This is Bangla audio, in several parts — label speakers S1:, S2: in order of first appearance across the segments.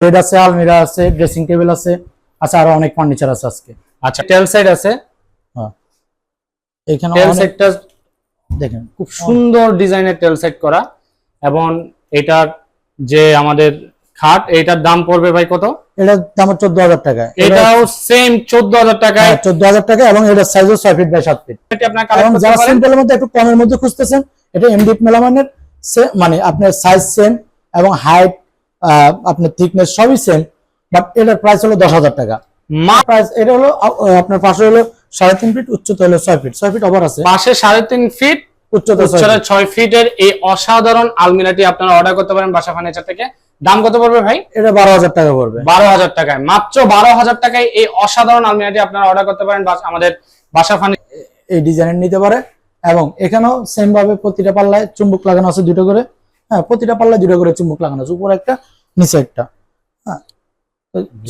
S1: বেড আছে, আলমিরা আছে, ড্রেসিং টেবিল আছে, আচ্ছা আরো অনেক ফার্নিচার আছে আজকে।
S2: আচ্ছা টেল সাইড আছে,
S1: হ্যাঁ এখানে
S2: টেল
S1: অনেক
S2: সাইডটা
S1: দেখেন
S2: খুব সুন্দর ডিজাইনের টেল সাইড করা। এবং এটার যে আমাদের খাট, এটার দাম পড়বে ভাই কত?
S1: এটার দাম 14,000 টাকা।
S2: এটাও সেম 14,000 টাকায়।
S1: 14,000 টাকা এবং এটার সাইজও 6 ফিট বাই 7 ফিট।
S2: এটা আপনারা
S1: এবং
S2: কালেক্ট করতে
S1: যারা
S2: পারেন।
S1: সিম্পলের মধ্যে একটু কমের মধ্যে খুঁজতেছেন, এটা এমডিএফ মেলামাইনের মানে আপনার সাইজ সেম এবং হাইট আপনার থিকনেস সবই সেম, বাট এটার প্রাইস হলো 10,000 টাকা। প্রাইস এটা হলো আপনার পাশে হলো 3.5 ফিট, উচ্চতা হলো 6 ফিট, 6 ফিট ওভার আছে,
S2: পাশে 3.5 ফিট,
S1: উচ্চতা
S2: 6 ফিটের এই অসাধারণ আলমিরাটি আপনারা অর্ডার করতে পারেন বাসা ফার্নিচার থেকে। দাম কত পড়বে ভাই?
S1: এটা 12,000 টাকা পড়বে।
S2: 12,000 টাকায়, মাত্র 12,000 টাকায় এই অসাধারণ আলমিরাটি আপনারা অর্ডার করতে পারেন আমাদের বাসা ফার্নিচার।
S1: এই ডিজাইনের নিতে পারে। এবং এখানেও সেম ভাবে প্রতিটা পাল্লায় চুম্বক লাগানো আছে দুটো করে। হ্যাঁ, প্রতিটা পাল্লায় দুটো করে চুম্বক লাগানো আছে, উপরে একটা নিচে একটা। হ্যাঁ,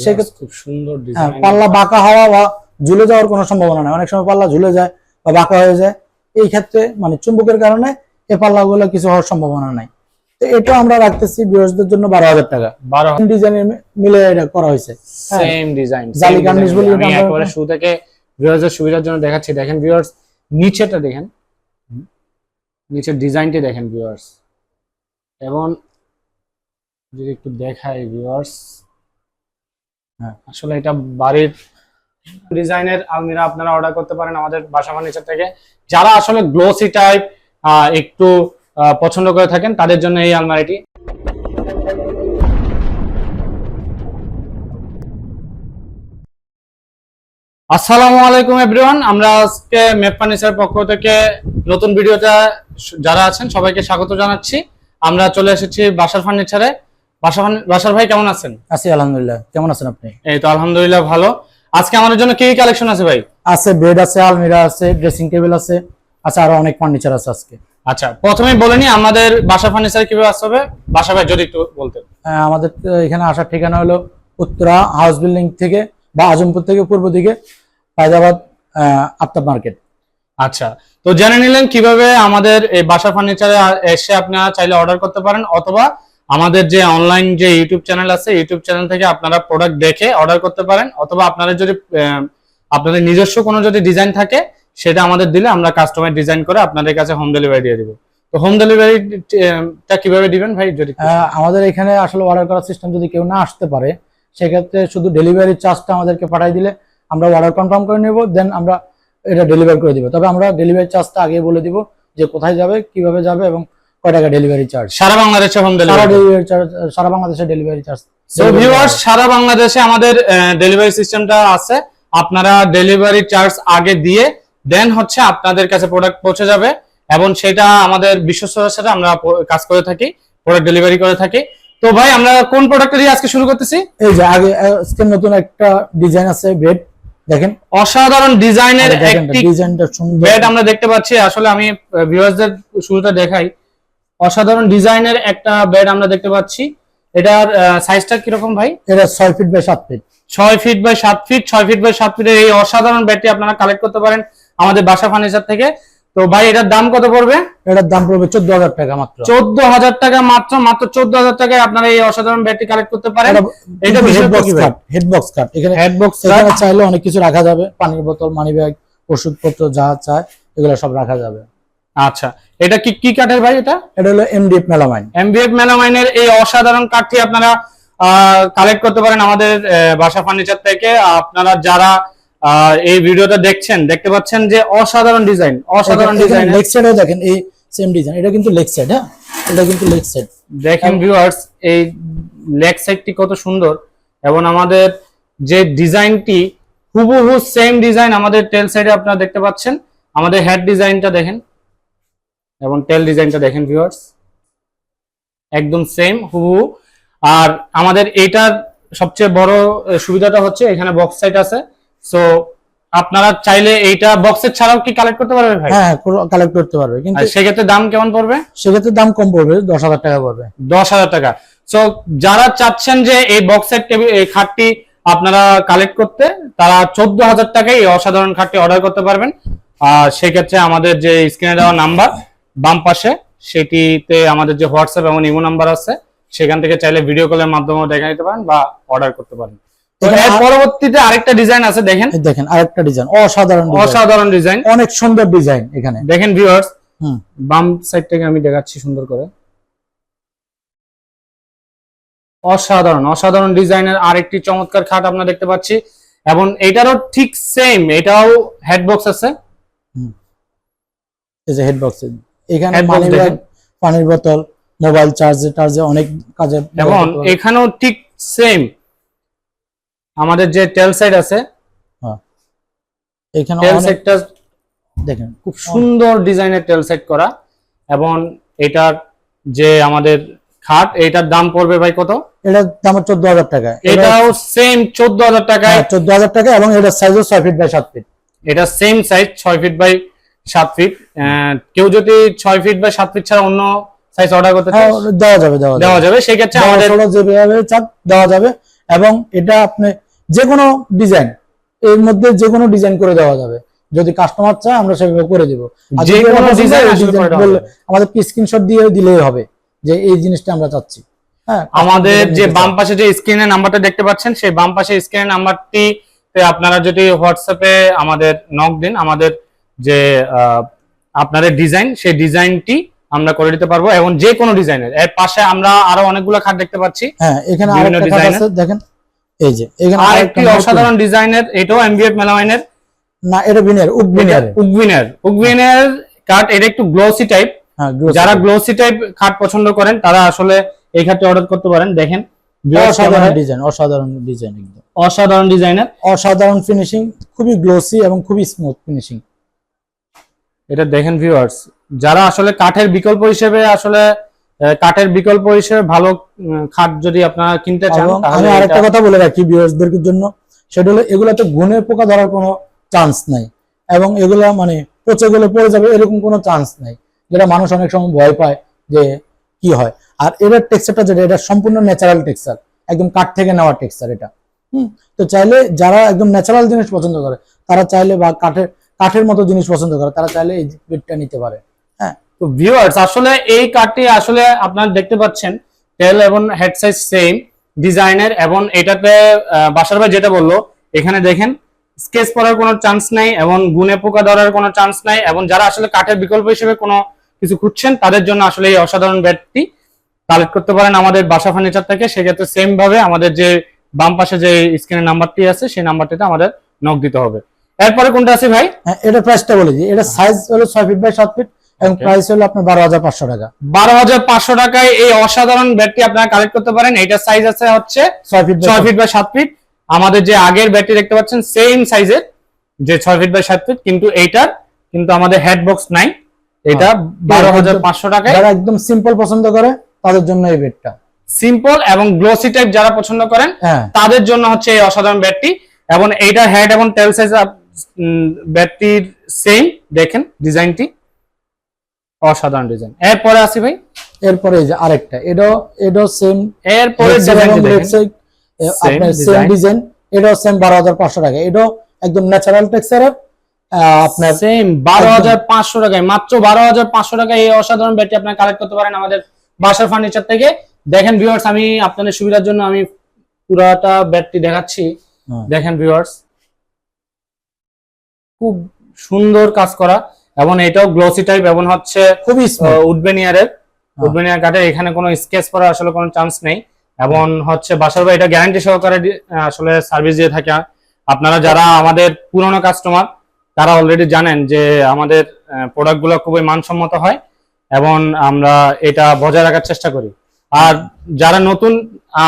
S1: সেক্ষেত্রে
S2: খুব সুন্দর ডিজাইন।
S1: পাল্লা বাঁকা হওয়া বা ঝুলে যাওয়ার কোনো সম্ভাবনা নেই। অনেক সময় পাল্লা ঝুলে যায় বা বাঁকা হয়ে যায়, এই ক্ষেত্রে মানে চুম্বকের কারণে এই পাল্লাগুলো কিছু হওয়ার সম্ভাবনা নাই। তো এটা আমরা রাখতেছি ভিউয়ারদের জন্য 12,000 টাকা।
S2: 12
S1: ডিজাইনের মিলে এটা করা হয়েছে।
S2: সেম ডিজাইন,
S1: জালি গার্নিশ বলি
S2: আমি একেবারে শুরু থেকে ভিউয়ারদের সুবিধার জন্য দেখাচ্ছি। দেখেন ভিউয়ার্স, নিচেটা দেখেন, নিচের ডিজাইনটি দেখেন ভিউয়ার্স। এবং যদি একটু দেখাই ভিউয়ার্স,
S1: হ্যাঁ
S2: আসলে এটা বাড়ির ডিজাইনের আলমিরা আপনারা অর্ডার করতে পারেন আমাদের বাসা ফার্নিচার থেকে। যারা আসলে গ্লোসি টাইপ একটু পছন্দ করে থাকেন তাদের জন্য এই আলমারিটি। আসসালামু আলাইকুম এভরিওয়ান, আমরা আজকে মেপ ফার্নিচারের পক্ষ থেকে নতুন ভিডিওটা যারা আছেন সবাইকে স্বাগত জানাচ্ছি। আমরা চলে এসেছি বাসার ফার্নিচারে। বাসার ভাই কেমন আছেন?
S1: আছি আলহামদুলিল্লাহ, কেমন আছেন আপনি?
S2: এই তো আলহামদুলিল্লাহ ভালো। আজকে আমাদের জন্য কি কালেকশন আছে ভাই?
S1: আছে বেড আছে, আলমিরা আছে, ড্রেসিং টেবিল আছে, আচ্ছা আরো অনেক ফার্নিচার আছে আজকে।
S2: আচ্ছা প্রথমেই বলে নি আমাদের বাসা ফার্নিচার কিভাবে আসতে হবে। বাসা ভাই যদি একটু বলতেন।
S1: আমাদের এখানে আসার ঠিকানা হলো উত্তরা হাউস বিল্ডিং থেকে বা আজমপুর থেকে পূর্ব দিকে হায়দ্রাবাদ আফতাব মার্কেট।
S2: আচ্ছা, তো জেনে নিলেন কিভাবে আমাদের এই বাসা ফার্নিচারে এসে আপনারা চাইলে অর্ডার করতে পারেন, অথবা আমাদের যে অনলাইন যে ইউটিউব চ্যানেল আছে ইউটিউব চ্যানেল থেকে আপনারা প্রোডাক্ট দেখে অর্ডার করতে পারেন, অথবা আপনাদের যদি আপনাদের নিজস্ব কোনো যদি ডিজাইন থাকে সেটা আমাদের দিলে আমরা কাস্টমাইজ ডিজাইন করে আপনাদের কাছে হোম ডেলিভারি দিয়ে দিব। তো হোম ডেলিভারিটা কিভাবে দিবেন ভাই যদি?
S1: আমাদের এখানে আসলে অর্ডার করার সিস্টেম, যদি কেউ না আসতে পারে সেক্ষেত্রে শুধু ডেলিভারি চার্জটা আমাদেরকে পাঠিয়ে দিলে আমরা অর্ডার কনফার্ম করে নেব, দেন আমরা এটা ডেলিভার করে দিব। তবে আমরা ডেলিভারি চার্জটা আগে বলে দিব যে কোথায় যাবে, কিভাবে যাবে এবং কয় টাকা ডেলিভারি চার্জ।
S2: সারা বাংলাদেশে হোম ডেলিভারি,
S1: সারা বাংলাদেশে ডেলিভারি চার্জ।
S2: সো ভিউয়ার্স, সারা বাংলাদেশে আমাদের ডেলিভারি সিস্টেমটা আছে। আপনারা ডেলিভারি চার্জ আগে দিয়ে দেন হচ্ছে আপনাদের কাছে প্রোডাক্ট পৌঁছে যাবে, এবং সেটা আমাদের বিশ্বস্ততার সাথে আমরা কাজ করে থাকি, প্রোডাক্ট ডেলিভারি করে থাকি। তো ভাই আমরা কোন প্রোডাক্টটা দিয়ে আজকে শুরু করতেছি?
S1: এই যে আজকে নতুন একটা ডিজাইন আছে বেড, দেখেন
S2: অসাধারণ ডিজাইনের একটি
S1: ডিজাইনটা সুন্দর
S2: বেড আমরা দেখতে পাচ্ছি। আসলে আমি ভিউয়ার্সদের শুরুটা দেখাই। অসাধারণ ডিজাইনের একটা বেড আমরা দেখতে পাচ্ছি। এটার সাইজটা কিরকম ভাই?
S1: এটা 6 feet by 7 feet.
S2: 6 feet by 7 feet, 6 feet by 7 ফিটের এই অসাধারণ বেডটি আপনারা কালেক্ট করতে পারেন আমাদের বাসা ফার্নিচার থেকে। তো ভাই এটার দাম কত পড়বে?
S1: এটার দাম পড়বে 14,000 টাকা মাত্র।
S2: 14,000 টাকা মাত্র, মাত্র 14,000 টাকায় আপনারা এই অসাধারণ বেডটি কালেক্ট করতে পারেন। এটা
S1: হেডবক্স কাট, এখানে
S2: হেডবক্স
S1: এখানে চাইলে অনেক কিছু রাখা যাবে, পানির বোতল, মানি ব্যাগ, ওষুধপত্র যা চায় এগুলো সব রাখা যাবে।
S2: আচ্ছা, এটা কি কাঠের ভাই? এটা
S1: হলো এমডিএফ মেলামাইন।
S2: এমডিএফ মেলামাইনের এই অসাধারণ কাঠটি আপনারা কালেক্ট করতে পারেন আমাদের বাসা ফার্নিচার থেকে। আপনারা যারা এই ভিডিওটা দেখছেন দেখতে পাচ্ছেন যে অসাধারণ ডিজাইন, অসাধারণ ডিজাইন।
S1: লেগ সাইডে দেখেন এই সেম ডিজাইন, এটা কিন্তু লেগ সাইড। হ্যাঁ, এটা কিন্তু লেগ সাইড।
S2: দেখেন ভিউয়ার্স, এই লেগ সাইডটি কত সুন্দর, এবং আমাদের যে ডিজাইনটি হুবহু সেম ডিজাইন আমাদের টেল সাইডে আপনারা দেখতে পাচ্ছেন। আমাদের হেড ডিজাইনটা দেখেন এবং টেল ডিজাইনটা দেখেন ভিউয়ার্স, একদম সেম হুবহু। আর আমাদের এইটার সবচেয়ে বড় সুবিধাটা হচ্ছে এখানে বক্স সাইড আছে। সো আপনারা চাইলে এইটা বক্সের ছাড়াও কি কালেক্ট করতে পারবে ভাই?
S1: হ্যাঁ, কালেক্ট করতে পারবে, কিন্তু
S2: সেক্ষেত্রে দাম কেমন পড়বে?
S1: সেক্ষেত্রে দাম কম পড়বে, 10,000 টাকা পড়বে।
S2: 10,000 টাকা। সো যারা চাচ্ছেন যে এই বক্সের এই খাটটি আপনারা কালেক্ট করতে, তারা 14,000 টাকায় এই অসাধারণ খাটটি অর্ডার করতে পারবেন। সেক্ষেত্রে আমাদের যে স্ক্রিনে দেওয়া নাম্বার বাম পাশে, সেটিতে আমাদের যে হোয়াটসঅ্যাপ এবং ইমো নাম্বার আছে, সেখান থেকে চাইলে ভিডিও কলের মাধ্যমেও দেখে নিতে পারেন বা অর্ডার করতে পারেন। তো
S1: এখানে
S2: এর পরবর্তীতে আরেকটা ডিজাইন আছে, দেখেন
S1: এই দেখেন আরেকটা ডিজাইন, অসাধারণ ডিজাইন,
S2: অসাধারণ ডিজাইন,
S1: অনেক সুন্দর ডিজাইন। এখানে
S2: দেখেন ভিউয়ার্স,
S1: হুম
S2: বাম সাইড থেকে আমি দেখাচ্ছি সুন্দর করে। অসাধারণ অসাধারণ ডিজাইনের আরেকটি চমৎকার খাট আমরা দেখতে পাচ্ছি, এবং এটারও ঠিক সেম, এটাও হেড বক্স আছে।
S1: এই যে হেড বক্স, এখানে
S2: Head box
S1: মানি ব্যাগ,
S2: দেখেন।
S1: পানির বোতল, মোবাইল চার্জে অনেক কাজে
S2: এবং এখানেও ঠিক সেম আমাদের যে টেল সাইড আছে,
S1: এখানে
S2: টেল
S1: অনেক
S2: সাইডটা
S1: দেখেন
S2: খুব সুন্দর ডিজাইনের টেল সেট করা। এবং এটার যে আমাদের খাট, এটার দাম পড়বে ভাই কত?
S1: এটার দাম 14,000 টাকা।
S2: এটাও সেম 14,000 টাকায়,
S1: 14,000 টাকা, এবং এটার সাইজও 6 ফিট বাই 7 ফিট।
S2: এটা same size 6 feet by 7 feet. কেউ যদি 6 ফিট বাই 7 ফিট ছাড়া অন্য সাইজ অর্ডার করতে চায়
S1: দেওয়া যাবে,
S2: দেওয়া যাবে। সেই ক্ষেত্রে আমাদের
S1: যেভাবে চান দেওয়া যাবে, এবং এটা আপনি যে কোনো ডিজাইন, এর মধ্যে যে কোনো ডিজাইন করে দেওয়া যাবে। যদি কাস্টমার চায় আমরা সেভাবে করে দেব। আর
S2: যে
S1: যদি
S2: কোনো
S1: আপনার
S2: ডিজাইন
S1: ডিজাইন
S2: আসলে করে দেওয়া
S1: বললে
S2: যাবে।
S1: আমাদের স্ক্রিনশট দিয়ে দিলেই হবে যে এই জিনিসটা আমরা চাচ্ছি। হ্যাঁ,
S2: আমাদের যে বাম পাশে যে স্ক্রিনে নাম্বারটা দেখতে পাচ্ছেন, সেই বাম পাশে স্ক্রিনের নাম্বারটি আপনারা যদি হোয়াটসঅ্যাপে আমাদের নক দিন, আমাদের যে আপনাদের ডিজাইন, সেই ডিজাইনটি আমরা করে দিতে পারবো, এবং যে কোনো ডিজাইনের। এর পাশে আমরা আরো অনেকগুলো খাট দেখতে পাচ্ছি।
S1: হ্যাঁ, এখানে
S2: বিভিন্ন
S1: আরেকটা খাট
S2: ডিজাইনের।
S1: আছে, দেখেন এই যে এখানে
S2: আরেকটি অসাধারণ ডিজাইনের, এটাও এমবিএফ মেলামাইনের।
S1: না, এটা বিনিয়ার,
S2: উগবিনের কাঠ। এটা একটু গ্লোসি টাইপ,
S1: হ্যাঁ,
S2: যারা গ্লোসি টাইপ খাট পছন্দ করেন তারা আসলে এই খাটটি অর্ডার করতে পারেন। দেখেন
S1: অসাধারণ ডিজাইন, অসাধারণ ডিজাইন, একদম
S2: অসাধারণ ডিজাইনের,
S1: অসাধারণ ফিনিশিং, খুবই গ্লোসি এবং খুবই স্মুথ ফিনিশিং।
S2: এটা দেখেন ভিউয়ার্স, যারা আসলে কাঠের বিকল্প হিসেবে ভালো খাট যদি আপনারা কিনতে চান,
S1: এবং
S2: তাহলে
S1: আমি আরেকটা
S2: এটা-
S1: কথা বলে রাখি ভিউয়ার্সদের জন্য, সেটা হলো এগুলাতে গুণে পোকা ধরার কোনো চান্স নাই, এবং এগুলা মানে পচে গেলে পড়ে যাবে এরকম কোনো চান্স নাই, যেটা মানুষ অনেক সময় ভয় পায় যে কি হয়। আর এটার টেক্সচারটা যেটা, এটা সম্পূর্ণ ন্যাচারাল টেক্সচার, একদম কাঠ থেকে নেওয়া টেক্সচার এটা। তো চাইলে যারা একদম ন্যাচারাল জিনিস পছন্দ করে তারা চাইলে, বা কাঠের মতো জিনিস পছন্দ করে তারা চাইলে এই বেডটা নিতে পারে। হ্যাঁ,
S2: তো ভিউয়ার্স, আসলে এই কাঠটি আসলে আপনারা দেখতে পাচ্ছেন টেল এবং হেড সাইজ সেম ডিজাইনের, এবং এটাতে বাসার ভাই যেটা বললো, এখানে দেখেন স্কেচ পড়ার কোনো চান্স নাই, এবং গুণে পোকা ধরার কোনো চান্স নাই। এবং যারা আসলে কাঠের বিকল্প হিসেবে কোনো কিছু খুঁজছেন তাদের জন্য আসলে এই অসাধারণ বেডটি কালেক্ট করতে পারেন আমাদের বাসা ফার্নিচার থেকে। সেক্ষেত্রে সেম ভাবে আমাদের যে বাম পাশে যে স্ক্রিনের নাম্বারটি আছে, সেই নাম্বারটিতে আমাদের নক দিতে হবে। এরপরে কোনটা আছে ভাই?
S1: হ্যাঁ, এটা প্রাইসটা বলে দিই। এটা সাইজ হলো 6 ফিট বাই 7 ফিট, এবং প্রাইস হলো আপনার 12,500 টাকা।
S2: 12,500 টাকায় এই অসাধারণ ব্যাটটি আপনারা কালেক্ট করতে পারেন। এটার সাইজ আছে হচ্ছে
S1: 6 ফিট
S2: 6 ফিট বাই 7 ফিট। আমাদের যে আগের ব্যাটটি দেখতে পাচ্ছেন সেম সাইজের, যে 6 ফিট বাই 7 ফিট, কিন্তু এইটার কিন্তু আমাদের হেড বক্স নাই। এটা 12,500 টাকায়।
S1: যারা একদম সিম্পল পছন্দ করে তাদের জন্য এই বেডটা।
S2: সিম্পল এবং গ্লোসি টাইপ যারা পছন্দ করেন
S1: হ্যাঁ,
S2: তাদের জন্য হচ্ছে এই অসাধারণ ব্যাটটি। এবং এইটার হেড এবং টেল সাইজ ব্যাটটির সেম, দেখেন ডিজাইনটি অসাধারণ ডিজাইন। এরপরে আসি ভাই,
S1: এরপরে এই যে আরেকটা, এটাও সেম,
S2: এরপরে ডিজাইনটি দেখেন
S1: আপনার সেম ডিজাইন, এটাও সেম 12,500 টাকা। এটাও একদম ন্যাচারাল টেক্সচারের, আপনার
S2: সেম 12,500 টাকায়, মাত্র 12,500 টাকায় এই অসাধারণ ব্যাটটি আপনারা কালেক্ট করতে পারেন আমাদের বাসার ফার্নিচার থেকে। দেখেন ভিউয়ার্স, আমি আপনাদের সুবিধার জন্য আমি পুরাটা ব্যাটটি দেখাচ্ছি। দেখেন ভিউয়ার্স, খুব সুন্দর কাজ করা, এবং এটাও গ্লোসি টাইপ, এবং হচ্ছে
S1: খুবই
S2: উডবেনিয়ারের উডবেনিয়ার কাঠের। এখানে কোনো স্কেচ করার আসলে কোনো চান্স নেই, এবং হচ্ছে বাসার ভাই এটা গ্যারান্টি সহকারে আসলে সার্ভিস দিয়ে থাকে। আপনারা যারা আমাদের পুরনো কাস্টমার তারা অলরেডি জানেন যে আমাদের প্রোডাক্টগুলো খুবই মানসম্মত হয়, এবং আমরা এটা বজায় রাখার চেষ্টা করি। আর যারা নতুন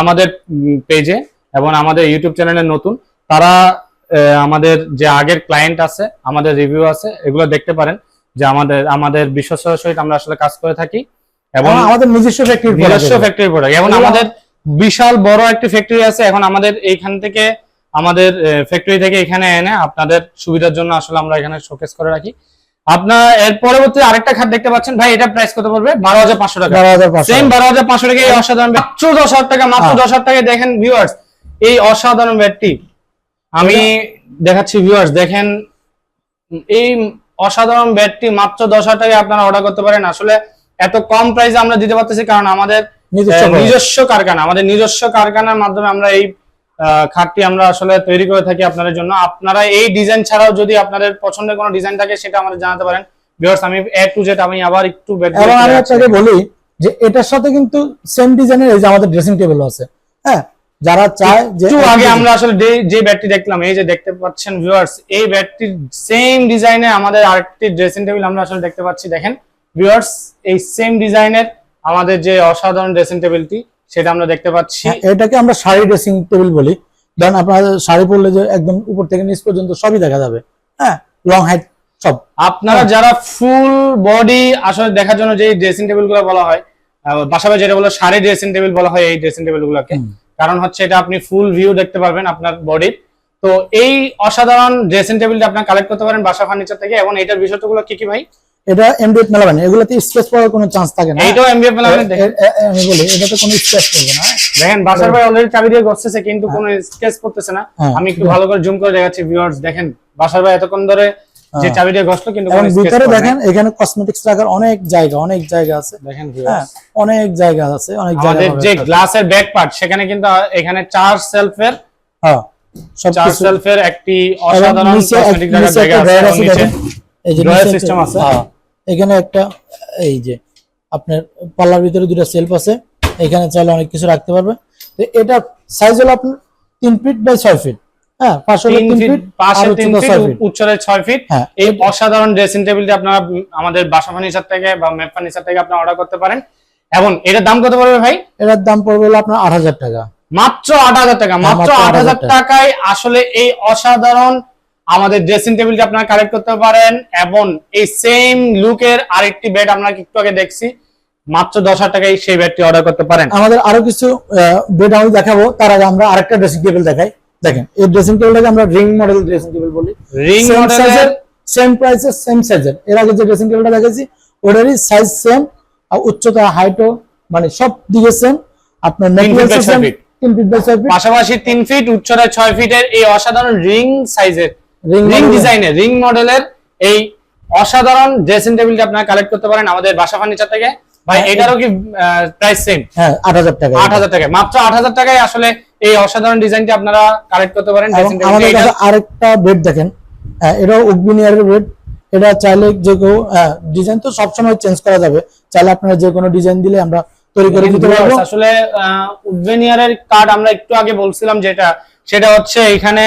S2: আমাদের পেজে এবং আমাদের ইউটিউব চ্যানেলে নতুন, তারা আমাদের যে আগের ক্লায়েন্ট আছে, আমাদের রিভিউ আছে, এগুলো দেখতে পারেন যে আমাদের বিশ্বস্ততার সহিত আমরা আসলে কাজ করে থাকি, এবং
S1: আমাদের নিজস্ব
S2: ফ্যাক্টরি প্রোডাক্ট। এবং আমাদের বিশাল বড় একটি ফ্যাক্টরি আছে। এখন আমাদের এইখান থেকে, আমাদের ফ্যাক্টরি থেকে এখানে এনে আপনাদের সুবিধার জন্য আসলে আমরা এখানে শোকেস করে রাখি। আপনার এর পরবর্তী আরেকটা খাট দেখতে পাচ্ছেন ভাই, এটা প্রাইস কত পড়বে? 12,500 টাকা। সেম 12,500 টাকা এই অসাধারণ, মাত্র 10,000 টাকা, মাত্র 10,000 টাকায় দেখেন ভিউয়ার্স এই অসাধারণ ব্যাটটি আমি দেখাচ্ছি। ভিউয়ার্স দেখেন, এই অসাধারণ ব্যাটটি মাত্র 10,000 টাকায় আপনারা অর্ডার করতে পারেন। আসলে এত কম প্রাইসে আমরা দিতে পারতেছি কারণ আমাদের নিজস্ব কারখানা, আমাদের নিজস্ব কারখানার মাধ্যমে আমরা এই খাটটি আমরা আসলে তৈরি করে থাকি আপনাদের জন্য। আপনারা এই ডিজাইন ছাড়াও যদি আপনাদের পছন্দের কোনো ডিজাইন থাকে সেটা আমাদের জানাতে পারেন। ভিউয়ার্স, আমি A to Z আমি আবার একটু
S1: এবং আমি আপনাকে বলি যে এটার সাথে কিন্তু সেম ডিজাইনের এই যে আমাদের ড্রেসিং টেবিল আছে। হ্যাঁ, যারা চায় যে
S2: একটু আগে আমরা আসলে যে ব্যাটটি দেখলাম, এই যে দেখতে পাচ্ছেন ভিউয়ার্স, এই ব্যাটটির সেম ডিজাইনে আমাদের আরেকটি ড্রেসিং টেবিল আমরা আসলে দেখতে পাচ্ছি। দেখেন ভিউয়ার্স, এই সেম ডিজাইনের আমাদের যে অসাধারণ ড্রেসিং টেবিলটি সেটা আমরা দেখতে পাচ্ছি।
S1: এটাকে আমরা শাড়ি ড্রেসিং টেবিল বলি। ধরেন আপনারা শাড়ি পরলে যে একদম উপর থেকে নিচ পর্যন্ত সবই দেখা যাবে। হ্যাঁ, লং হাইট সব।
S2: আপনারা যারা ফুল বডি আসলে দেখার জন্য যে ড্রেসিং টেবিল গুলো বলা হয়, বাসাবাড়ি যেটা বলে শাড়ি ড্রেসিং টেবিল বলা হয় এই ড্রেসিং টেবিল গুলোকে, কারণ হচ্ছে এটা আপনি ফুল ভিউ দেখতে পারবেন আপনার বডির। তো এই অসাধারণ ড্রেসিং টেবিলটা আপনি কালেক্ট করতে পারেন বাসা ফার্নিচার থেকে। এবং এটার বিষয়গুলো কি কি ভাই?
S1: এটা এমডিএফ মেলাবেন, এগুলোতে স্পেস পাওয়ার কোনো চান্স থাকে না।
S2: এইটাও এমডিএফ মেলাবেন। দেখেন
S1: আমি বলি এটাতে কোনো স্পেস পড়বে না।
S2: দেখেন বাসার ভাই অলরেডি চাবি দিয়ে ঘষতেছে কিন্তু কোনো স্কেচ পড়তেছে না। আমি একটু ভালো করে জুম করে দেখাচ্ছি ভিউয়ার্স। দেখেন বাসার ভাই এতক্ষণ ধরে যে চাবি দিয়ে ঘষলো কিন্তু কোনো স্কেচ
S1: ভিতরে দেখেন এখানে কসমেটিক্স রাখার অনেক জায়গা আছে।
S2: দেখেন ভিউয়ার্স,
S1: অনেক জায়গা আছে, অনেক জায়গা।
S2: আমাদের যে গ্লাসের ব্যাক পার্ট সেখানে কিন্তু এখানে 4 সেলফের সব 4 সেলফের একটি অসাধারণ কসমেটিক রাখার জায়গা আছে। নিচে
S1: এই যে
S2: ড্রয়ার সিস্টেম আছে।
S1: এখানে একটা এই যে আপনার পাল্লার ভিতরে দুটো সেলফ আছে, এখানে চাইলে অনেক কিছু রাখতে পারবে। তো এটা সাইজ হলো আপনার 3 ফিট বাই 6 ফিট। হ্যাঁ, পাশে 3 ফিট,
S2: পাশে 3 ফিট, উচ্চতায় 6 ফিট। এই অসাধারণ ড্রেসিং টেবিলটি আপনারা আমাদের বাসা ফার্নিচার থেকে বা ম্যাপ ফার্নিচার থেকে আপনারা অর্ডার করতে পারেন। এবং এটার দাম কত পড়বে ভাই?
S1: এটার দাম পড়বে হলো আপনার 8000 টাকা।
S2: মাত্র 8000 টাকা। মাত্র 8000 টাকায় আসলে এই অসাধারণ আমাদের ড্রেসিং টেবিলটি আপনারা কালেক্ট করতে পারেন। এবং এই সেম লুকের আরেকটি বেড আমরা একটু আগে দেখছি, মাত্র 10,000 টাকায় সেই বেডটি অর্ডার করতে পারেন।
S1: আমাদের আরো কিছু বেড আমি দেখাবো, তার আগে আমরা আরেকটা ড্রেসিং টেবিল দেখাই। দেখেন এই ড্রেসিং টেবিলটাকে আমরা রিং মডেল ড্রেসিং টেবিল বলি।
S2: রিং মডেলের
S1: সেম প্রাইসে সেম সাইজের। এর আগে যে ড্রেসিং টেবিলটা দেখেছি ওটারই সাইজ সেম, আর উচ্চতা হাইটও মানে সব দিকে সেম। আপনার ম্যাটেরিয়াল 3 ফিট বাই 6 ফিট,
S2: পাশাপাশি 3 ফিট, উচ্চতায় 6 ফিটের এই অসাধারণ রিং সাইজের, রিং ডিজাইনের, রিং মডেলের এই অসাধারণ ড্রেসিং টেবিলটি আপনারা কালেক্ট করতে পারেন আমাদের বাসা ফার্নিচার থেকে। ভাই এটারও কি প্রাইস সেম?
S1: হ্যাঁ, 8000 টাকা।
S2: 8000 টাকা, মাত্র 8000 টাকায় আসলে এই অসাধারণ ডিজাইনটি আপনারা কালেক্ট করতে পারেন।
S1: আমাদের কাছে আরেকটা বেড দেখেন, এটাও উডবিনিয়ারের বেড। এটা চাইলে যে কেউ ডিজাইন তো সবসময় চেঞ্জ করা যাবে, চাইলে আপনারা যে কোনো ডিজাইন দিলে আমরা তৈরি করে দিতে পারবো।
S2: আসলে উডবিনিয়ারের কার্ড আমরা একটু আগে বলছিলাম যেটা, সেটা হচ্ছে এখানে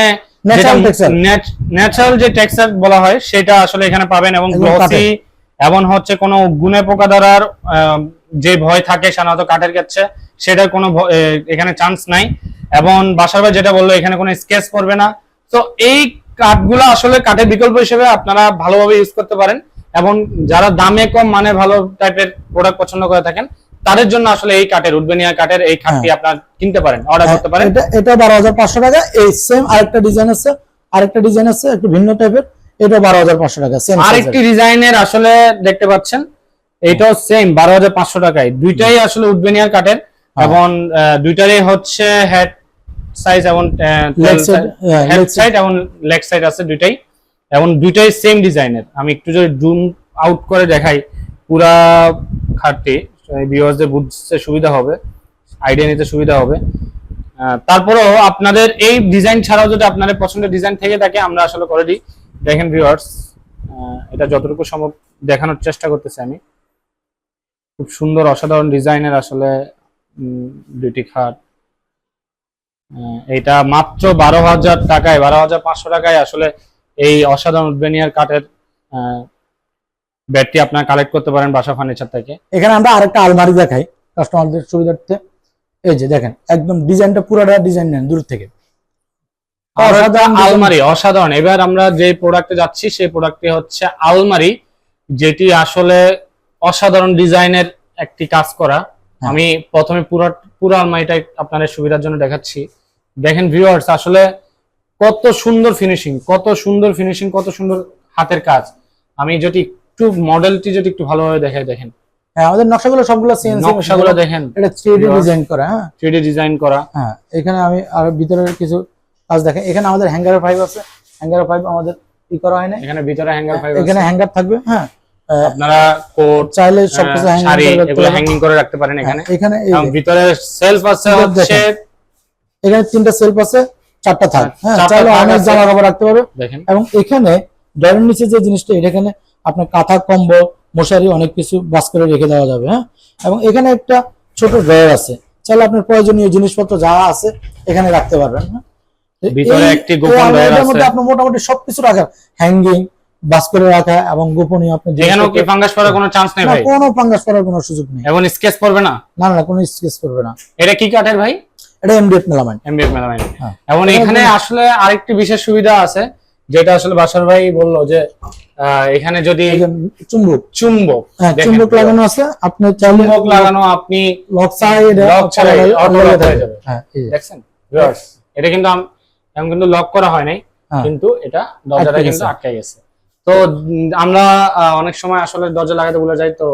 S2: ন্যাচারাল যে টেক্সচার বলা হয় সেটা আসলে এখানে পাবেন। এবং গ্লসি, এবং হচ্ছে কোনো গুণে পোকা ধরার যে ভয় থাকে সাধারণত কাঠের ক্ষেত্রে, সেটার কোনো এখানে চান্স নাই। এবং বাসার ভাই যেটা বললো এখানে কোনো স্কেচ পড়বে না। তো এই কাঠগুলো আসলে কাঠের বিকল্প হিসেবে আপনারা ভালোভাবে ইউজ করতে পারেন। এবং যারা দামে কম মানে ভালো টাইপের প্রোডাক্ট পছন্দ করে থাকেন তাদের জন্য আসলে এই কাঠের উডবেনিয়া কাঠের এই খাটটি আপনারা কিনতে পারেন, অর্ডার করতে পারেন।
S1: এটা 12500 টাকা। এই সেম আরেকটা ডিজাইন আছে একটু ভিন্ন টাইপের, এটা 12500 টাকা। সেম
S2: আরেকটি ডিজাইনের আসলে দেখতে পাচ্ছেন, এটাও সেম 12500 টাকায়। দুইটাই আসলে উডবেনিয়ার কাঠের এবং দুইটারই হচ্ছে হেড সাইজ এবং হেড সাইড এবং লেগ সাইড আছে দুইটাই, এবং দুইটাই সেম ডিজাইনের। আমি একটু যদি জুম আউট করে দেখাই পুরা খাটটি, ভিউয়ার্সদের বুঝতে সুবিধা হবে, আইডিয়া নিতে সুবিধা হবে। তারপরেও আপনাদের এই ডিজাইন ছাড়াও যদি আপনাদের পছন্দের ডিজাইন থেকে থাকে আমরা আসলে করে দিই। দেখেন ভিউয়ার্স, এটা যতটুকু সম্ভব দেখানোর চেষ্টা করতেছি আমি। খুব সুন্দর অসাধারণ ডিজাইনের আসলে দুইটি খাট। এটা মাত্র 12,000 টাকায়, 12,500 টাকায় আসলে এই অসাধারণ উডবেনিয়ার কাঠের ব্যাটটি আপনারা কালেক্ট করতে পারেন বাসা ফার্নিচার থেকে।
S1: এখানে আমরা আরেকটা আলমারি দেখাই কাস্টমারদের সুবিধার্থে। এই যে দেখেন একদম ডিজাইনটা পুরোটা ডিজাইন নেন দূর থেকে,
S2: আলমারি অসাধারণ। এবার আমরা যে প্রোডাক্টে যাচ্ছি সেই প্রোডাক্টটি হচ্ছে আলমারি, যেটি আসলে অসাধারণ ডিজাইনের একটি কাজ করা। আমি প্রথমে পুরো আলমারিটা আপনাদের সুবিধার জন্য দেখাচ্ছি। দেখেন ভিউয়ার্স, আসলে কত সুন্দর ফিনিশিং, কত সুন্দর হাতের কাজ। আমি যদি একটু মডেলটি যদি একটু ভালোভাবে দেখাই, দেখেন
S1: আমাদের নকশাগুলো সবগুলো সিএনসি
S2: নকশাগুলো দেখেন,
S1: এটা 3D ডিজাইন করা।
S2: 3D ডিজাইন করা।
S1: এখানে আমি আর ভিতরের কিছু কাজ দেখেন। এখানে আমাদের হ্যাঙ্গার 5 আছে, হ্যাঙ্গার 5 আমাদের ই করা হয় না।
S2: এখানে ভিতরে হ্যাঙ্গার 5 আছে,
S1: এখানে হ্যাঙ্গার থাকবে।
S2: আপনারা কোট
S1: চাইলে সবকিছু
S2: শাড়ি
S1: হ্যাঙ্গিং করে রাখতে
S2: এগুলো
S1: পারেন।
S2: হ্যাঙ্গিং করে রাখতে পারেন এখানে।
S1: এখানে এই
S2: এবং ভিতরে সেলফ আছে
S1: এবার
S2: হচ্ছে
S1: দেখেন, এখানে 3টা সেলফ আছে, 4টা থাক। হ্যাঁ,
S2: 4টা
S1: চাইলে
S2: থাক
S1: অনেক
S2: আছে।
S1: জামা কাপড় রাখতে পারবে।
S2: দেখেন
S1: এবং এখানে ড্রয়ারের নিচে যে জিনিসটা, এখানে আপনার কাঁথা, কম্বল, মশারি অনেক কিছু বাস করে রেখে দেওয়া যাবে। হ্যাঁ, এবং এখানে একটা ছোট ড্রয়ার আছে, চাইলে আপনার প্রয়োজনীয় জিনিসপত্র যা আছে এখানে রাখতে পারবেন। হ্যাঁ, তো
S2: ভিতরে
S1: এই-
S2: একটি
S1: এই
S2: গোপন ড্রয়ার
S1: আলমারিটার
S2: আছে।
S1: মধ্যে আপনি মোটামুটি সবকিছু রাখা, হ্যাঙ্গিং, বাস করে রাখা এবং গোপনীয় আপনি
S2: এখানেও কি
S1: জিনিসপত্র-
S2: ফাঙ্গাস পড়ার কোনো চান্স নেই
S1: না,
S2: ভাই?
S1: কোনো ফাঙ্গাস করার কোনো সুযোগ নেই।
S2: এবং স্কেচ পড়বে না?
S1: না না, কোনো স্কেচ করবে না।
S2: এটা কি কাঠের ভাই?
S1: এটা এমডিএফ মেলামাইন।
S2: MDF melamine.
S1: হ্যাঁ।
S2: এবং এখানে আসলে আরেকটি বিশেষ সুবিধা আছে, যেটা আসলে বাসার ভাই বললো যে এখানে যদি
S1: এই যে চুম্বক,
S2: চুম্বক,
S1: হ্যাঁ,
S2: দেখেন,
S1: চুম্বক লাগানো আছে, আপনি চাইলে
S2: চুম্বক লাগানো, আপনি
S1: লক সাইড
S2: লক ছাড়াই auto lock হয়ে যাবে।
S1: হ্যাঁ, এই যে।
S2: দেখছেন ভিউয়ার্স, এটা কিন্তু এখন কিন্তু লক করা হয় নাই,
S1: হ্যাঁ।
S2: কিন্তু এটা দরজাটা
S1: আটকে
S2: কিন্তু
S1: গেছে।
S2: আটকে গেছে। তো আমরা অনেক সময় আসলে দরজা লাগাতে ভুলে যাই, তো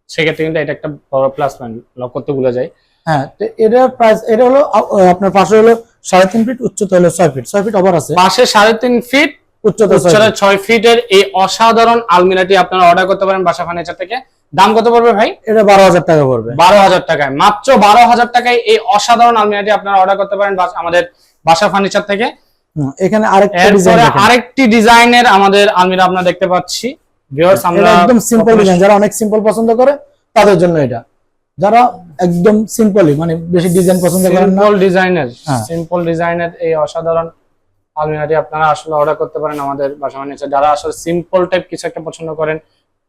S2: সেক্ষেত্রে কিন্তু এটা একটা বড় প্লাস পয়েন্ট, লক করতে ভুলে যাই।
S1: হ্যাঁ, তো এটার প্রাইস, এটা হলো আপনার পাশে হলো 3.5 ফিট, উচ্চতা হলো 6 ফিট, 6 ফিট ওভার আছে,
S2: পাশে 3.5 ফিট,
S1: উচ্চতা 6
S2: উচ্চতা
S1: ফিট।
S2: 6 ফিটের এই অসাধারণ আলমিরাটি আপনারা অর্ডার করতে পারেন বাসা ফার্নিচার থেকে। দাম কত পড়বে ভাই?
S1: এটা 12,000 টাকা পড়বে।
S2: 12,000 টাকায়, মাত্র 12,000 টাকায় এই অসাধারণ আলমিরাটি আপনারা অর্ডার করতে পারেন আমাদের বাসা ফার্নিচার থেকে।
S1: এখানে আরেকটা ডিজাইন
S2: এরপরে
S1: দেখেন,
S2: আরেকটি ডিজাইনের আমাদের আলমিরা আপনারা দেখতে পাচ্ছি ভিউয়ার্স।
S1: এটা
S2: আমরা
S1: একদম সিম্পল ডিজাইন, যারা অনেক সিম্পল পছন্দ করে তাদের জন্য এটা। যারা একদম সিম্পলি, মানে বেশি ডিজাইন পছন্দ করেন না, হ্যাঁ।
S2: সিম্পল ডিজাইনের এই অসাধারণ আলমিরাটি আপনারা আসলে অর্ডার করতে পারেন আমাদের বাসা ফার্নিচার। যারা আসলে সিম্পল টাইপ কিছু একটা পছন্দ করেন,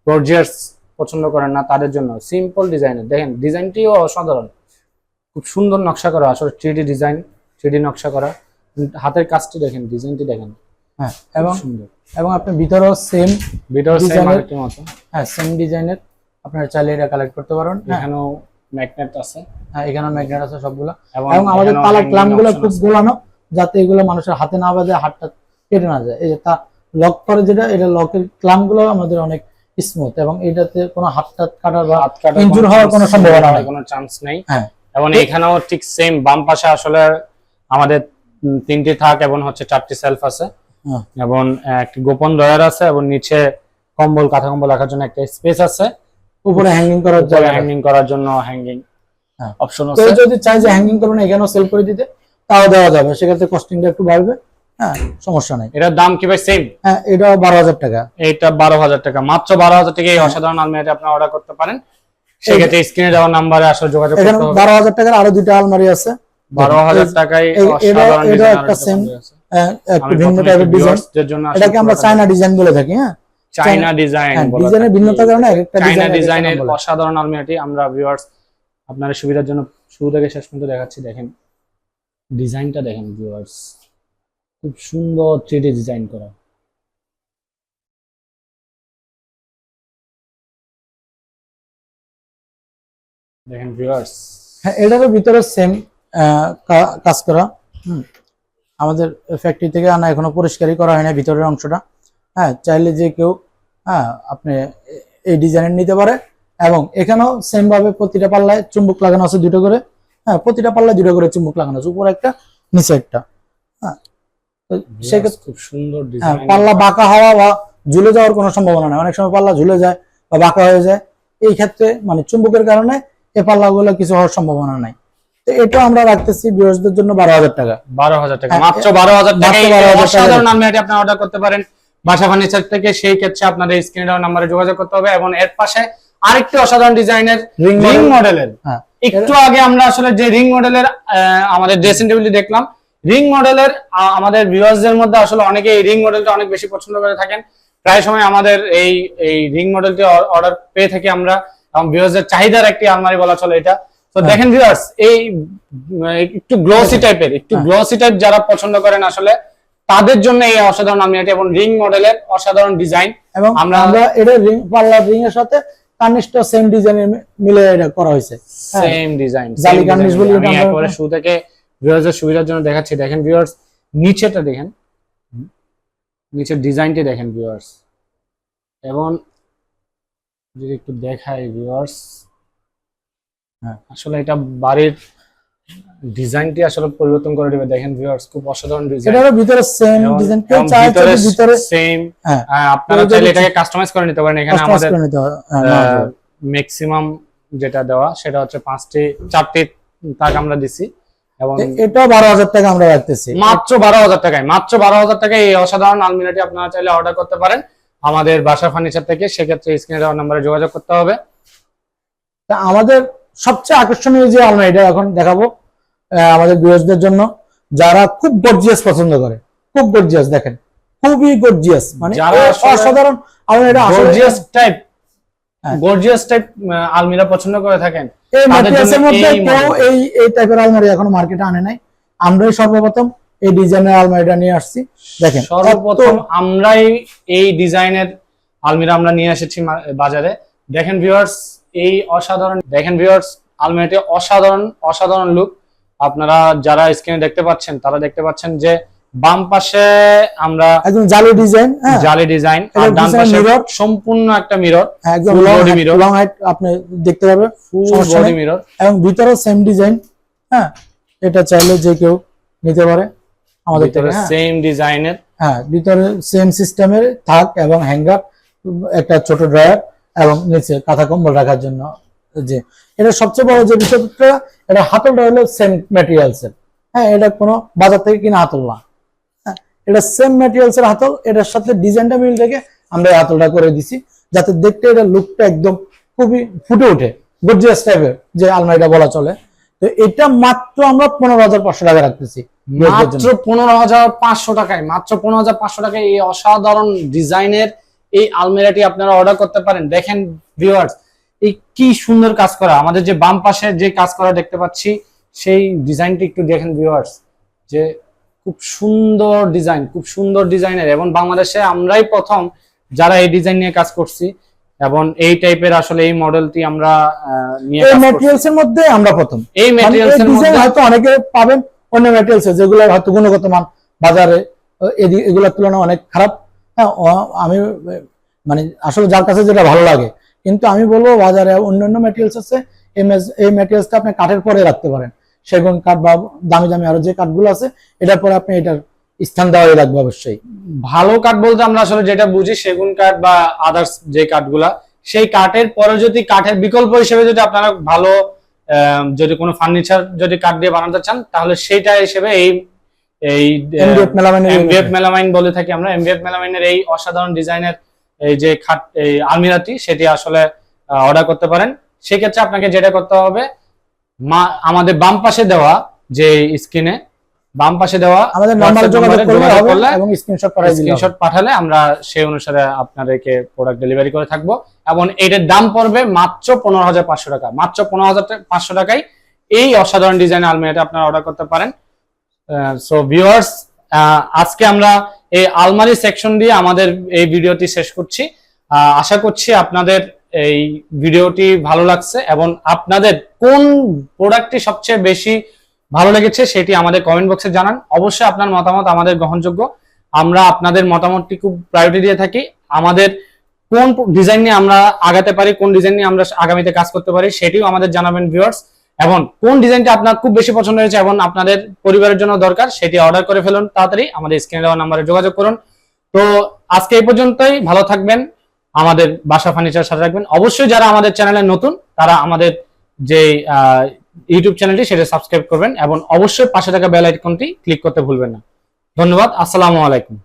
S2: গর্জিয়াস পছন্দ করেন না, তাদের জন্য সিম্পল ডিজাইনের। দেখেন ডিজাইনটিও অসাধারণ, খুব সুন্দর নকশা করা, আসলে 3D ডিজাইন, 3D নকশা করা। হাতের কাজটি দেখেন, ডিজাইনটি দেখেন,
S1: হ্যাঁ।
S2: এবং
S1: এবং
S2: সুন্দর।
S1: এবং আপনি ভিতরেও সেম,
S2: ভিতর সেম
S1: ডিজাইনের-
S2: আরেকটির মতো।
S1: হ্যাঁ, সেম ডিজাইনের আপনারা চাইলে এটা কালেক্ট করতে পারেন। হ্যাঁ,
S2: এখানেও ম্যাগনেট আছে,
S1: হ্যাঁ, এখানে ম্যাগনেট আছে সবগুলো।
S2: এবং
S1: এবং আমাদের
S2: এখানেও
S1: পালা
S2: hanging
S1: ক্লাম গুলো
S2: option
S1: খুব
S2: আছে।
S1: গোলানো, যাতে এগুলো মানুষের হাতে না বাজে, হাতটা কেটে না যায়। এই যে তা লক করে যেটা, এটা লকের ক্লাম গুলো আমাদের অনেক স্মুথ, এবং এটাতে কোনো হাত টাত কাটার বা
S2: হাত কাটার
S1: ইনজুর
S2: কোনো
S1: হওয়ার কোনো
S2: chance
S1: সম্ভাবনা
S2: নেই,
S1: নেই।
S2: কোনো চান্স নেই।
S1: হ্যাঁ,
S2: এবং এখানেও ঠিক সেম, বাম পাশে আসলে আমাদের 3টি থাক এবং হচ্ছে 4টি সেলফ আছে,
S1: হ্যাঁ।
S2: এবং একটি গোপন ড্রয়ার আছে, এবং নিচে কম্বল, কাঁথা কম্বল রাখার জন্য একটা স্পেস আছে,
S1: উপরে হ্যাঙ্গিং করার জায়গা আছে।
S2: হ্যাঙ্গিং করার জন্য হ্যাঙ্গিং
S1: হ্যাঁ।
S2: অপশন
S1: কেউ
S2: আছে।
S1: যদি চায় যে হ্যাঙ্গিং করবেন এখানেও সেল করে দিতে, তাও দেওয়া যাবে, সেক্ষেত্রে কস্টিংটা একটু বাড়বে। হ্যাঁ, সমস্যা নেই।
S2: এটার দাম কি ভাই সেম?
S1: হ্যাঁ, এটাও 12,000 টাকা।
S2: এইটা 12,000 টাকা, মাত্র 12,000 টাকা এই অসাধারণ আলমারিটা আপনি অর্ডার করতে পারেন। সেক্ষেত্রে স্ক্রিনে দেওয়া নাম্বারে আসলে যোগাযোগ
S1: এখানে
S2: করতে হবে।
S1: 12,000 টাকার আরো 2টা আলমারি আছে।
S2: 12,000 টাকায় অসাধারণ
S1: এটা
S2: ডিজাইন
S1: একটা সেম, একটু
S2: আমি
S1: ভিন্ন
S2: প্রথমে
S1: টাইপের ডিজাইন,
S2: ভিউয়ার্সদের জন্য আসলে
S1: এটাকে আমরা
S2: পুরোটা
S1: চায়না ডিজাইন বলে থাকি। হ্যাঁ,
S2: চায়না ডিজাইন
S1: হ্যাঁ,
S2: বলা
S1: ডিজাইনের
S2: থাকে।
S1: ভিন্নতার কারণে একটা
S2: চায়না
S1: ডিজাইনের
S2: ডিজাইনের অসাধারণ আলমিরাটি আমরা ভিউয়ার্স আপনাদের সুবিধার জন্য শুরু থেকে শেষ পর্যন্ত দেখাচ্ছি। দেখেন ডিজাইনটা দেখেন ভিউয়ার্স, খুব সুন্দর 3D ডিজাইন করা। দেখেন ভিউয়ার্স,
S1: হ্যাঁ, এটারও ভিতরে সেম কাজ করা। আমাদের ফ্যাক্টরি থেকে আনা, এখনো পরিষ্কারই করা হয় না ভিতরের অংশটা। হ্যাঁ, চাইলে যে কেউ, হ্যাঁ, আপনি এই ডিজাইনের নিতে পারে। এবং এখানেও সেম ভাবে প্রতিটা পাল্লায় চুম্বক লাগানো আছে 2টো করে। হ্যাঁ, প্রতিটা পাল্লায় 2টো করে চুম্বক লাগানো আছে, উপরে একটা নিচে একটা। হ্যাঁ, তো সেক্ষেত্রে
S2: খুব সুন্দর
S1: হ্যাঁ,
S2: ডিজাইন।
S1: পাল্লা বাঁকা হওয়া বা ঝুলে যাওয়ার কোনো সম্ভাবনা নেই। অনেক সময় পাল্লা ঝুলে যায় বা বাঁকা হয়ে যায়, এই ক্ষেত্রে মানে চুম্বকের কারণে এই পাল্লাগুলো কিছু হওয়ার সম্ভাবনা নাই। তো এটা আমরা রাখতেছি ভিউয়ার্সদের জন্য 12,000 টাকা।
S2: 12,000 টাকা,
S1: হ্যাঁ,
S2: মাত্র 12,000 টাকায়
S1: মাত্র 12,000 টাকা।
S2: অসাধারণ আলমিরাটি আপনি অর্ডার করতে পারেন বাসা ফার্নিচার থেকে। সেই ক্ষেত্রে আপনাদের স্ক্রিনে দেওয়া নম্বরে যোগাযোগ করতে হবে। এবং এর পাশে আরেকটি অসাধারণ ডিজাইনের
S1: Ring
S2: রিং
S1: model।
S2: মডেলের,
S1: হ্যাঁ,
S2: একটু আগে আমরা আসলে যে রিং মডেলের আমাদের ড্রেসিং টেবিলটি দেখলাম, রিং মডেলের আমাদের ভিউয়ার্সদের মধ্যে আসলে অনেকে এই রিং মডেলটা অনেক বেশি পছন্দ করে থাকেন। প্রায় সময় আমাদের এই রিং মডেলটি অর্ডার পেয়ে থাকি আমরা, এবং ভিউয়ার্সদের চাহিদার একটি আলমারি বলা চলে এটা। তো দেখেন ভিউয়ার্স, এই একটু গ্লসি টাইপের, একটু গ্লসি টাইপ যারা পছন্দ করেন আসলে তাদের জন্য এই অসাধারণ আলমিরাটি, এবং রিং মডেলের অসাধারণ ডিজাইন।
S1: এবং আমরা এটা রিং, পাল্লার রিং এর সাথে কার্নিশটা সেম ডিজাইনের মিলে এটা করা হয়েছে।
S2: সেম ডিজাইন,
S1: জালি কার্নিশ বলি এটা
S2: আমি
S1: আমরা।
S2: একবারে শুরু থেকে ভিউয়ার্সদের সুবিধার জন্য দেখাচ্ছি। দেখেন ভিউয়ার্স, নিচেটা দেখেন, নিচের ডিজাইনটি দেখেন ভিউয়ার্স। এবং যদি একটু দেখাই ভিউয়ার্স, আসলে এটা বাড়ির ডিজাইনটি আসলে পরিবর্তন করে দিবে। দেখেন ভিউয়ার্স, খুব অসাধারণ ডিজাইন।
S1: এটারও ভিতরে সেম ডিজাইন, কেউ চায় ভিতরে
S2: সেম,
S1: হ্যাঁ
S2: আপনারা চাইলে এটাকে কাস্টমাইজ করে নিতে পারেন। এখানে আমাদের ম্যাক্সিমাম যেটা দেওয়া সেটা হচ্ছে 4টি তাক আমরা দিছি, এবং
S1: এটা 12,000 টাকা আমরা রাখতেছি,
S2: মাত্র 12,000 টাকায়। মাত্র 12,000 টাকায় এই অসাধারণ আলমিরাটি আপনারা চাইলে অর্ডার করতে পারেন আমাদের বাসা ফার্নিচার থেকে। সেক্ষেত্রে স্ক্রিনে দেওয়া নম্বরে যোগাযোগ করতে হবে।
S1: আমাদের সবচেয়ে আকর্ষণীয় যে আলমারিটা এখন দেখাবো আমাদের ভিউয়ারদের জন্য, যারা খুব গর্জিয়াস পছন্দ করে, খুব গর্জিয়াস, দেখেন খুবই গর্জিয়াস, মানে
S2: যারা
S1: অসাধারণ আলমারিটা,
S2: গর্জিয়াস টাইপ আলমিরা পছন্দ করে থাকেন,
S1: এই ম্যাটেরিয়ালসের মধ্যে কেউ এই টাইপের আলমারি এখনো মার্কেটে আনে নাই। আমরাই সর্বপ্রথম এই ডিজাইনের আলমারিটা নিয়ে আসছি। দেখেন
S2: সর্বপ্রথম আমরাই এই ডিজাইনের আলমিরা আমরা নিয়ে এসেছি বাজারে। দেখেন ভিউয়ার্স, এই অসাধারণ, দেখেন ভিউয়ার্স আলমারিটি অসাধারণ লুক। আপনারা যারা স্ক্রিনে দেখতে পাচ্ছেন তারা দেখতে পাচ্ছেন যে বাম পাশে আমরা
S1: একদম জালি ডিজাইন,
S2: জালি ডিজাইন, আর ডান পাশে সম্পূর্ণ একটা মিরর,
S1: একদম লং হাইট আপনি দেখতে পাবেন,
S2: ফুল বডি মিরর,
S1: এবং ভিতরে সেম ডিজাইন। হ্যাঁ, এটা চাইলে যে কেউ নিতে পারে আমাদের থেকে।
S2: সেম ডিজাইনের,
S1: হ্যাঁ, ভিতরে সেম সিস্টেমের থাক এবং হ্যাঙ্গার, একটা ছোট ড্রয়ার, এবং নিচে কাঁথা কম্বল রাখার জন্য। যে এটা সবচেয়ে বড় যে বিষয়টা, এটা হাতলটা হলো সেম ম্যাটেরিয়ালস এর। হ্যাঁ, এটা কোনো বাজার থেকে কিনা হাতল না, এটা সেম ম্যাটেরিয়ালস এর হাতল। এটার সাথে ডিজাইনটা মিল রেখে আমরা এই হাতলটা করে দিছি, যাতে দেখতে এটা লুকটা একদম খুবই ফুটে ওঠে, গর্জিয়াস টাইপের যে আলমারিটা বলা চলে। তো এটা মাত্র আমরা 15,500 টাকা রাখতেছি,
S2: মাত্র 15,500 টাকায়। মাত্র 15,500 টাকায় এই অসাধারণ ডিজাইনের এই আলমিরাটি আপনারা অর্ডার করতে পারেন। দেখেন ভিউয়ার্স, এই কি সুন্দর কাজ করা। আমাদের যে বাম পাশে যে কাজ করা দেখতে পাচ্ছি, সেই ডিজাইনটি একটু দেখেন ভিউয়ার্স, যে খুব সুন্দর ডিজাইন, খুব সুন্দর ডিজাইনের, এবং বাংলাদেশে আমরাই প্রথম যারা এই ডিজাইন নিয়ে কাজ করছি, এবং এই টাইপের আসলে এই মডেলটি আমরা নিয়ে কাজ করছি।
S1: এই ম্যাটেরিয়ালস এর মধ্যে আমরা প্রথম।
S2: এই ম্যাটেরিয়ালস এর মধ্যে
S1: হয়তো অনেকে পাবেন অন্য ম্যাটেরিয়ালস যেগুলো হয়তো গুণগত মান বাজারে এগুলোর তুলনায় অনেক খারাপ। হ্যাঁ, আমি মানে আসলে যার কাছে যেটা ভালো লাগে, কিন্তু আমি বলবো বাজারে অন্যান্য ম্যাটেরিয়ালস আছে, এই ম্যাটেরিয়ালসটা আপনি কাঠের পরে রাখতে পারেন, সেগুন কাঠ বা দামি দামি আরো যে কাঠগুলো আছে, এটার পরে আপনি এটার স্থান দেওয়াই লাগবে অবশ্যই।
S2: ভালো কাঠ বলতে আমরা আসলে যেটা বুঝি সেগুন কাঠ বা আদার্স যে কাঠগুলা, সেই কাঠের পরে যদি কাঠের বিকল্প হিসেবে যদি আপনারা ভালো যদি কোনো ফার্নিচার যদি কাঠ দিয়ে বানাতে চান, তাহলে সেইটা হিসেবে এই এমডিএফ মেলামাইন বলে থাকি আমরা। এমডিএফ মেলামাইনের এই অসাধারণ ডিজাইনের এই যে খাট, এই আলমিরাটি, সেটি আসলে অর্ডার করতে পারেন। সেক্ষেত্রে আপনাকে যেটা করতে হবে, আমাদের বাম পাশে দেওয়া যে স্ক্রিনে বাম পাশে দেওয়া
S1: আমাদের নাম্বারে যোগাযোগ করলে এবং
S2: স্ক্রিনশট পাঠালে আমরা সেই অনুসারে আপনাদেরকে প্রোডাক্ট ডেলিভারি করে থাকবো। এবং এটার দাম পড়বে মাত্র 15,500 টাকা। মাত্র 15,500 টাকায় এই অসাধারণ ডিজাইনের আলমারিটা আপনারা অর্ডার করতে পারেন। সো ভিউয়ার্স, আজকে আমরা এই আলমারি সেকশন দিয়ে আমাদের এই ভিডিওটি শেষ করছি। আশা করছি আপনাদের এই ভিডিওটি ভালো লাগছে, এবং আপনাদের কোন প্রোডাক্টটি সবচেয়ে বেশি ভালো লেগেছে সেটি আমাদের কমেন্ট বক্সে জানান। অবশ্যই আপনার মতামত আমাদের গ্রহণযোগ্য, আমরা আপনাদের মতামতটি খুব প্রায়োরিটি দিয়ে থাকি। আমাদের কোন ডিজাইন নিয়ে আমরা আগাতে পারি, কোন ডিজাইন নিয়ে আমরা আগামীতে কাজ করতে পারি, সেটিও আমাদের জানাবেন ভিউয়ার্স। এবং কোন ডিজাইনটা আপনার খুব বেশি পছন্দ হয়েছে এবং আপনাদের পরিবারের জন্য দরকার, সেটি অর্ডার করে ফেলুন তাড়াতাড়ি, আমাদের স্ক্রিনে দেওয়া নাম্বারে যোগাযোগ করুন। তো আজকে এই পর্যন্তই, ভালো থাকবেন, আমাদের বাসা ফার্নিচার সাথে রাখবেন। অবশ্যই যারা আমাদের চ্যানেলে নতুন, তারা আমাদের যে ইউটিউব চ্যানেলটি সেটা সাবস্ক্রাইব করবেন, এবং অবশ্যই পাশে থাকা বেল আইকনটি ক্লিক করতে ভুলবেন না। ধন্যবাদ, আসসালামু আলাইকুম।